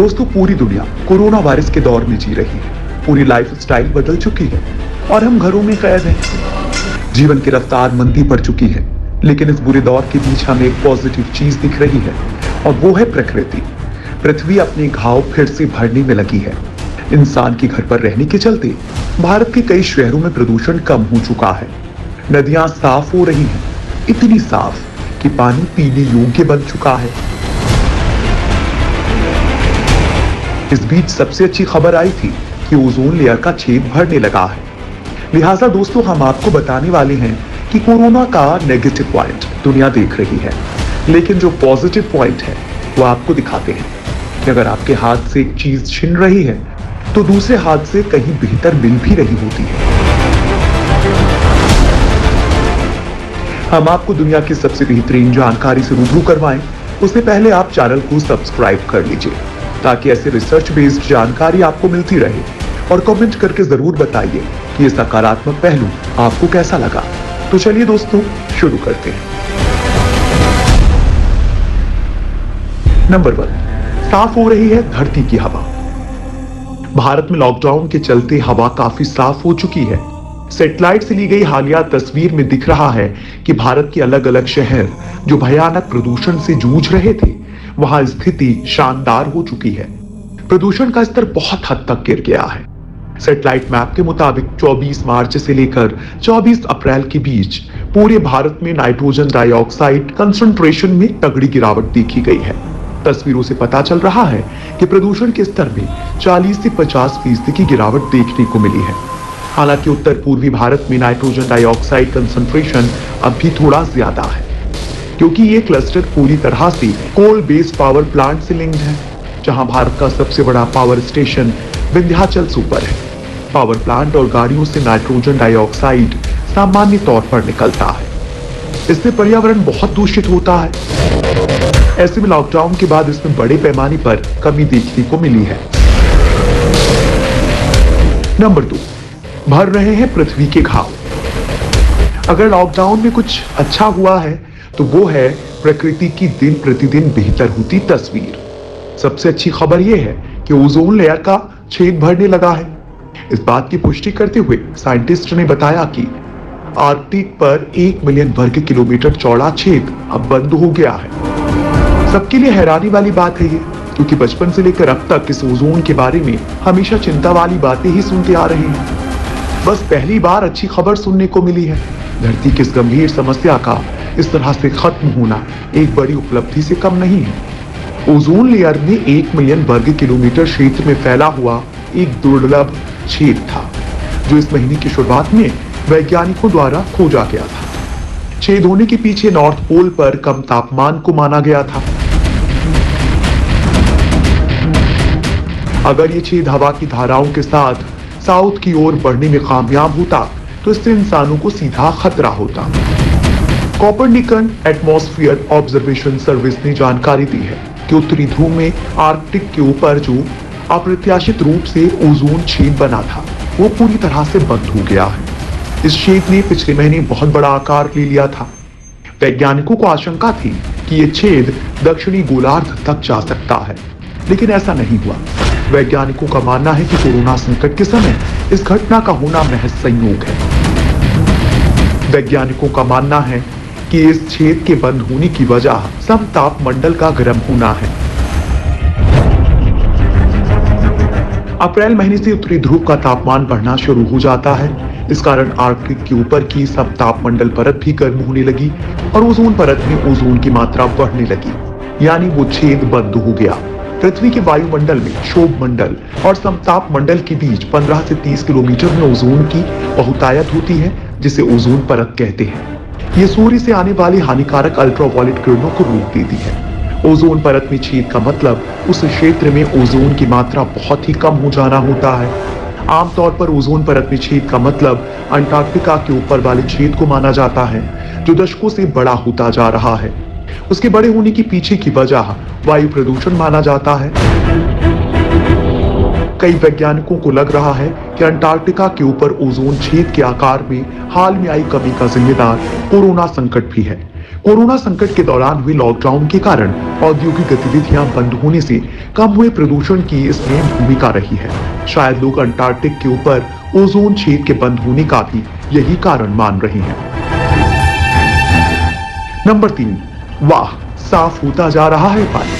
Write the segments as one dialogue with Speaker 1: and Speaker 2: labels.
Speaker 1: दोस्तों, पूरी दुनिया कोरोना वायरस के दौर में जी रही है। पूरी लाइफस्टाइल बदल चुकी है और हम घरों में कैद हैं। जीवन की रफ्तार मंदी पड़ चुकी है, लेकिन इस बुरे दौर के बीच हमें एक पॉजिटिव चीज दिख रही है और वो है प्रकृति। पृथ्वी अपने घाव फिर से भरने में लगी है। इंसान के घर पर रहने के चलते भारत के कई शहरों में प्रदूषण कम हो चुका है। नदियां साफ हो रही हैं, इतनी साफ कि पानी पीने योग्य बन चुका है। इस बीच सबसे अच्छी खबर आई थी कि ओजोन लेयर का छेद भरने लगा है। लिहाजा दोस्तों, हम आपको बताने वाले हैं कि कोरोना का नेगेटिव पॉइंट दुनिया देख रही है, लेकिन जो पॉजिटिव पॉइंट है वो आपको दिखाते हैं कि अगर आपके हाथ से एक चीज छिन रही है तो दूसरे हाथ से कहीं बेहतर मिल भी रही होती है। हम आपको दुनिया की सबसे बेहतरीन जानकारी से रूबरू करवाएं, उससे पहले आप चैनल को सब्सक्राइब कर लीजिए ताकि ऐसे रिसर्च बेस्ड जानकारी आपको मिलती रहे। और कमेंट करके जरूर बताइए कि ये सकारात्मक पहलू आपको कैसा लगा। तो चलिए दोस्तों, शुरू करते हैं। नंबर 1, साफ हो रही है धरती की हवा। भारत में लॉकडाउन के चलते हवा काफी साफ हो चुकी है। सैटेलाइट से ली गई हालिया तस्वीर में दिख रहा है कि भारत के अलग अलग शहर जो भयानक प्रदूषण से जूझ रहे थे, वहां स्थिति शानदार हो चुकी है। प्रदूषण का स्तर बहुत हद तक गिर गया है। सैटेलाइट मैप के मुताबिक 24 मार्च से लेकर 24 अप्रैल के बीच पूरे भारत में नाइट्रोजन डाइऑक्साइड कंसंट्रेशन में तगड़ी गिरावट देखी गई है। तस्वीरों से पता चल रहा है कि प्रदूषण के स्तर में 40 से 50% की गिरावट देखने को मिली है। हालांकि उत्तर पूर्वी भारत में नाइट्रोजन डाइऑक्साइड कंसंट्रेशन अब भी थोड़ा ज्यादा है, क्योंकि ये क्लस्टर पूरी तरह से कोल बेस्ड पावर प्लांट से लिंक्ड है, जहां भारत का सबसे बड़ा पावर स्टेशन विंध्याचल सुपर है। पावर प्लांट और गाड़ियों से नाइट्रोजन डाइऑक्साइड सामान्य तौर पर निकलता है। इससे पर्यावरण बहुत दूषित होता है। ऐसे में लॉकडाउन के बाद इसमें बड़े पैमाने पर कमी देखने को मिली है। नंबर 2, भर रहे हैं पृथ्वी के घाव। अगर लॉकडाउन में कुछ अच्छा हुआ है तो वो है प्रकृति की दिन प्रतिदिन बेहतर होती तस्वीर। सबसे अच्छी खबर यह है कि ओजोन लेयर का छेद भरने लगा है। इस बात की पुष्टि करते हुए साइंटिस्ट ने बताया कि आर्कटिक पर 1 मिलियन वर्ग किलोमीटर चौड़ा छेद अब बंद हो गया है। सबके लिए हैरानी वाली बात है ये, क्योंकि बचपन से लेकर अब तक इस ओजोन के बारे में हमेशा चिंता वाली बातें ही सुनते आ रहे हैं। बस पहली बार अच्छी खबर सुनने को मिली है। धरती की इस गंभीर समस्या का इस तरह से खत्म होना एक बड़ी उपलब्धि से कम नहीं है। ओजोन लेयर में 1 मिलियन वर्ग किलोमीटर क्षेत्र में फैला हुआ एक दुर्लभ छेद था, जो इस महीने की शुरुआत में वैज्ञानिकों द्वारा खोजा गया था। छेद होने के पीछे नॉर्थ पोल पर कम तापमान को माना गया था। अगर ये छेद हवा की धाराओं के साथ साउथ की ओर बढ़ने में कामयाब होता तो इससे इंसानों को सीधा खतरा होता। कोपरनिकन एटमॉस्फेयर ऑब्जर्वेशन सर्विस ने जानकारी दी है कि उत्तरी ध्रुव में आर्कटिक के ऊपर जो अप्रत्याशित रूप से ओजोन छेद बना था, वो पूरी तरह से बंद हो गया है। इस छेद ने पिछले महीने बहुत बड़ा आकार ले लिया था। वैज्ञानिकों को आशंका थी कि यह छेद दक्षिणी गोलार्ध तक जा सकता है, लेकिन ऐसा नहीं हुआ। वैज्ञानिकों का मानना है कि कोरोना संकट के समय इस घटना का होना महज संयोग है। वैज्ञानिकों का मानना है कि इस छेद के बंद होने की वजह समतापमंडल का गर्म होना है। अप्रैल महीने से उत्तरी ध्रुव का तापमान बढ़ना शुरू हो जाता है। इस कारण आर्कटिक के ऊपर की समतापमंडल परत भी गर्म होने लगी और ओजोन परत में ओजोन की मात्रा बढ़ने लगी, यानी वो छेद बंद हो गया। पृथ्वी के वायुमंडल में क्षोभ मंडल और समताप मंडल के बीच 15 से 30 किलोमीटर में ओजोन की बहुतायत होती है, जिसे ओजोन परत कहते हैं। ये सूर्य से आने वाली हानिकारक अल्ट्रावायलेट किरणों को रोक देती है। ओजोन परत में छेद का मतलब उस क्षेत्र में ओजोन की मात्रा बहुत ही कम हो जाना होता है। आमतौर पर ओजोन परत में छेद का मतलब अंटार्कटिका के ऊपर वाले छेद को माना जाता है, जो दशकों से बड़ा होता जा रहा है। उसके बड़े होने की पीछे की वजह वायु प्रदूषण माना जाता है। कई वैज्ञानिकों को लग रहा है कि अंटार्कटिका के ऊपर ओजोन छेद के आकार में हाल में आई कमी का जिम्मेदार कोरोना संकट भी है। कोरोना संकट के दौरान हुए लॉकडाउन के कारण औद्योगिक गतिविधियां बंद होने से कम हुए प्रदूषण की इसमें भूमिका रही है। शायद लोग अंटार्कटिक के ऊपर ओजोन छेद के बंद होने का भी यही कारण मान रहे हैं। नंबर 3, वाह, साफ होता जा रहा है पानी।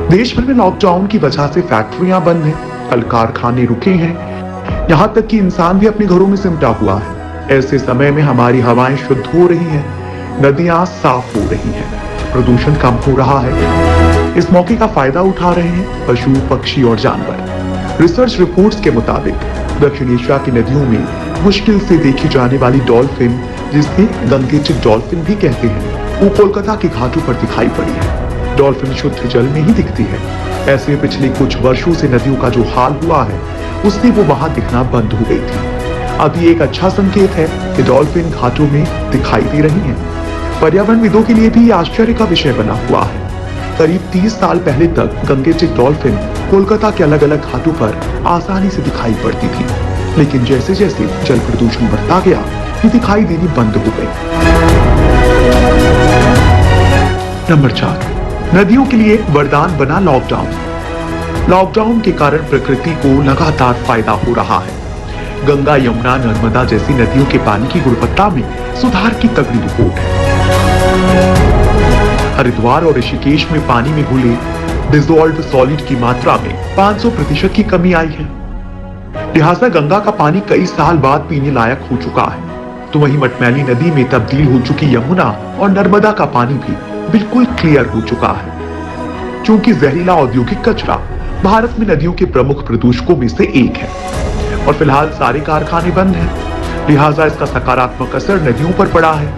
Speaker 1: देश भर में लॉकडाउन की वजह से फैक्ट्रियां बंद हैं, कल कारखाने रुके हैं, यहां तक कि इंसान भी अपने घरों में सिमटा हुआ है। ऐसे समय में हमारी हवाएं शुद्ध हो रही हैं, नदियां साफ हो रही हैं, प्रदूषण कम हो रहा है। इस मौके का फायदा उठा रहे हैं पशु, पक्षी और जानवर। रिसर्च रिपोर्ट्स के मुताबिक दक्षिण एशिया की नदियों में मुश्किल से देखी जाने वाली डॉल्फिन, जिसे गंगेचिक डॉल्फिन भी कहते हैं, वो कोलकाता के घाटों पर दिखाई पड़ी है। डॉल्फिन शुद्ध जल में ही दिखती है। ऐसे पिछले कुछ वर्षों से नदियों का जो हाल हुआ है, उससे वो वहां दिखना बंद हो गई थी। अब ये एक अच्छा संकेत है कि डॉल्फिन घाटों में दिखाई दे रही हैं। पर्यावरणविदों के लिए भी ये आश्चर्य का विषय बना हुआ है। करीब 30 साल पहले तक गंगेचिक डॉल्फिन कोलकाता के अलग अलग घाटों पर आसानी से दिखाई पड़ती थी, लेकिन जैसे जैसे जल प्रदूषण बढ़ता गया, ये दिखाई देनी बंद हो गई। नंबर 4, नदियों के लिए वरदान बना लॉकडाउन। लॉकडाउन के कारण प्रकृति को लगातार फायदा हो रहा है। गंगा, यमुना, नर्मदा जैसी नदियों के पानी की गुणवत्ता में सुधार की तगड़ी रिपोर्ट है। हरिद्वार और ऋषिकेश में पानी में घुले डिसॉल्व्ड सॉलिड की मात्रा में 500% की कमी आई है। लिहाजा गंगा का पानी कई साल बाद पीने लायक हो चुका है। तो वहीं मटमैली नदी में तब्दील हो चुकी यमुना और नर्मदा का पानी भी बिल्कुल क्लियर हो चुका है। क्योंकि जहरीला औद्योगिक कचरा भारत में नदियों के प्रमुख प्रदूषकों में से एक है और फिलहाल सारे कारखाने बंद हैं। लिहाजा इसका सकारात्मक असर नदियों पर पड़ा है।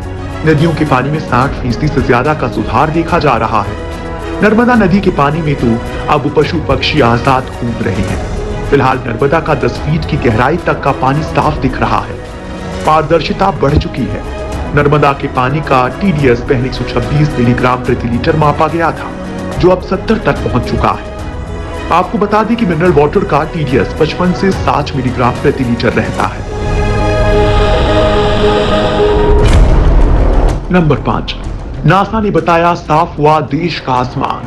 Speaker 1: नदियों के पानी में 60% से ज्यादा का सुधार देखा जा रहा है। नर्मदा नदी के पानी में तो अब पशु पक्षी आजाद घूम रहे हैं। फिलहाल नर्मदा का 10 फीट की गहराई तक का पानी साफ दिख रहा है। पारदर्शिता बढ़ चुकी है। नर्मदा के पानी का TDS पहले 126 मिलीग्राम प्रति लीटर मापा गया था, जो अब 70 तक पहुंच चुका है। आपको बता दें कि मिनरल वाटर का TDS 55 से 60 मिलीग्राम प्रति लीटर रहता है। नंबर 5, नासा ने बताया साफ हुआ देश का आसमान।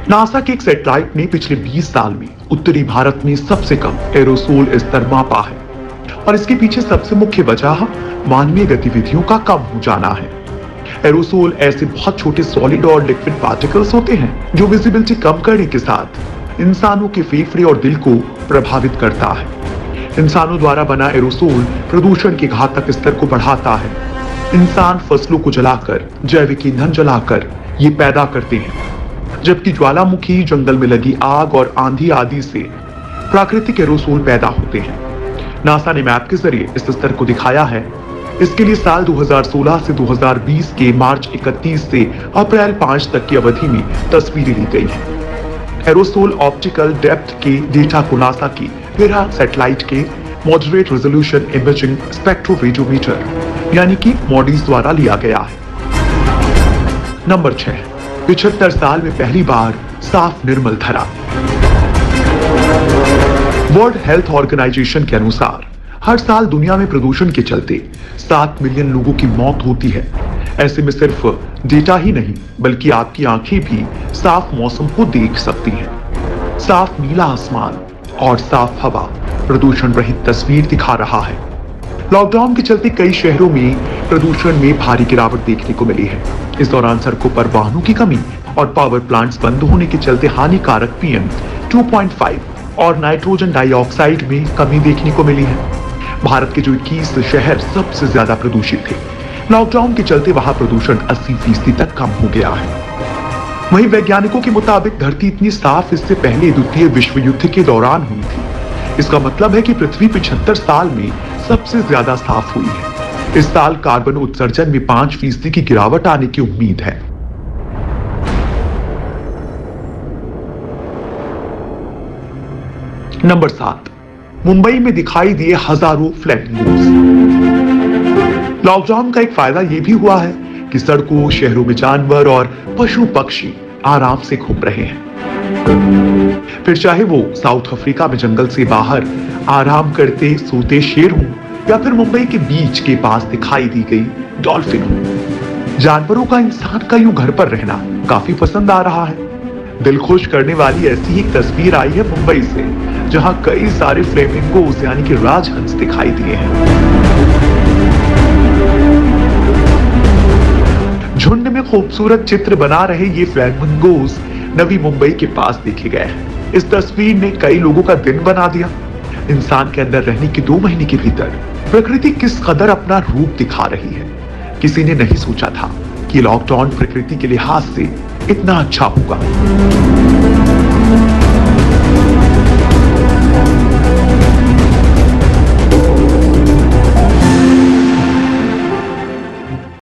Speaker 1: नासा के एक सैटेलाइट ने पिछले 20 साल में उत्तरी भारत में सबसे कम एरोसोल स्तर मापा है और इसके पीछे सबसे मुख्य वजह मानवीय गतिविधियों का कम हो जाना है। एरोसोल ऐसे बहुत छोटे सॉलिड और लिक्विड पार्टिकल्स होते हैं जो विजिबिलिटी कम करने के साथ इंसानों के फेफड़े और दिल को प्रभावित करता है। इंसानों द्वारा बना एरोसोल प्रदूषण के घातक स्तर को बढ़ाता है। इंसान फसलों को जलाकर, जैविक ईंधन जलाकर ये पैदा करते हैं, जबकि ज्वालामुखी, जंगल में लगी आग और आंधी आदि से प्राकृतिक एरोसोल पैदा होते हैं। नासा ने मैप के जरिए इस स्तर को दिखाया है। इसके लिए साल 2016 से 2020 के मार्च 31 से अप्रैल 5 तक की अवधि में तस्वीरें ली गई हैं। एरोसोल ऑप्टिकल डेप्थ के डेटा को नासा की वेरा सैटेलाइट के मॉडरेट रेजोल्यूशन इमेजिंग स्पेक्ट्रोरेडियोमीटर यानी कि मॉडीज द्वारा लिया गया है। नंबर 6, 75 साल में पहली बार साफ निर्मल धरा। वर्ल्ड हेल्थ ऑर्गेनाइजेशन के अनुसार हर साल दुनिया में प्रदूषण के चलते 7 मिलियन लोगों की मौत होती है। ऐसे में सिर्फ डेटा ही नहीं बल्कि आपकी आंखें भी साफ मौसम को देख सकती हैं। साफ नीला आसमान और साफ हवा प्रदूषण रहित तस्वीर दिखा रहा है। लॉकडाउन के चलते कई शहरों में प्रदूषण में भारी गिरावट देखने को मिली है। इस दौरान सड़कों पर वाहनों की कमी और पावर प्लांट्स बंद होने के चलते हानिकारक PM 2.5 और नाइट्रोजन डाइऑक्साइड में कमी देखने को मिली है। भारत के जो 21 शहर सबसे ज्यादा प्रदूषित थे, लॉकडाउन के चलते वहां प्रदूषण 80% तक कम हो गया है। वहीं वैज्ञानिकों के मुताबिक धरती इतनी साफ इससे पहले द्वितीय विश्व युद्ध के दौरान हुई थी। इसका मतलब है कि पृथ्वी 75 साल में सबसे ज्यादा साफ हुई है। इस साल कार्बन उत्सर्जन में 5% की गिरावट आने की उम्मीद है। नंबर 7, मुंबई में दिखाई दिए हजारों फ्लैमिंगोस। लॉकडाउन का एक फायदा यह भी हुआ है कि सड़कों, शहरों में जानवर और पशु पक्षी आराम से घूम रहे हैं। फिर चाहे वो साउथ अफ्रीका में जंगल से बाहर आराम करते सोते शेर हों या फिर मुंबई के बीच के पास दिखाई दी गई डॉल्फिन हो। जानवरों का इंसान का यूं घर पर रहना काफी पसंद आ रहा है। दिल खुश करने वाली ऐसी एक तस्वीर आई है मुंबई से, जहां कई सारे फ्लेमिंगोज यानी कि राजहंस दिखाई दिए हैं। झुंड में खूबसूरत चित्र बना रहे ये फ्लेमिंगोज नवी मुंबई के पास देखे गए हैं। इस तस्वीर ने कई लोगों का दिन बना दिया। इंसान के अंदर रहने के 2 महीने के भीतर प्रकृति किस कदर अपना रूप दिखा रही है। किसी ने नहीं सोचा था कि लॉकडाउन प्रकृति के लिहाज से इतना अच्छा होगा।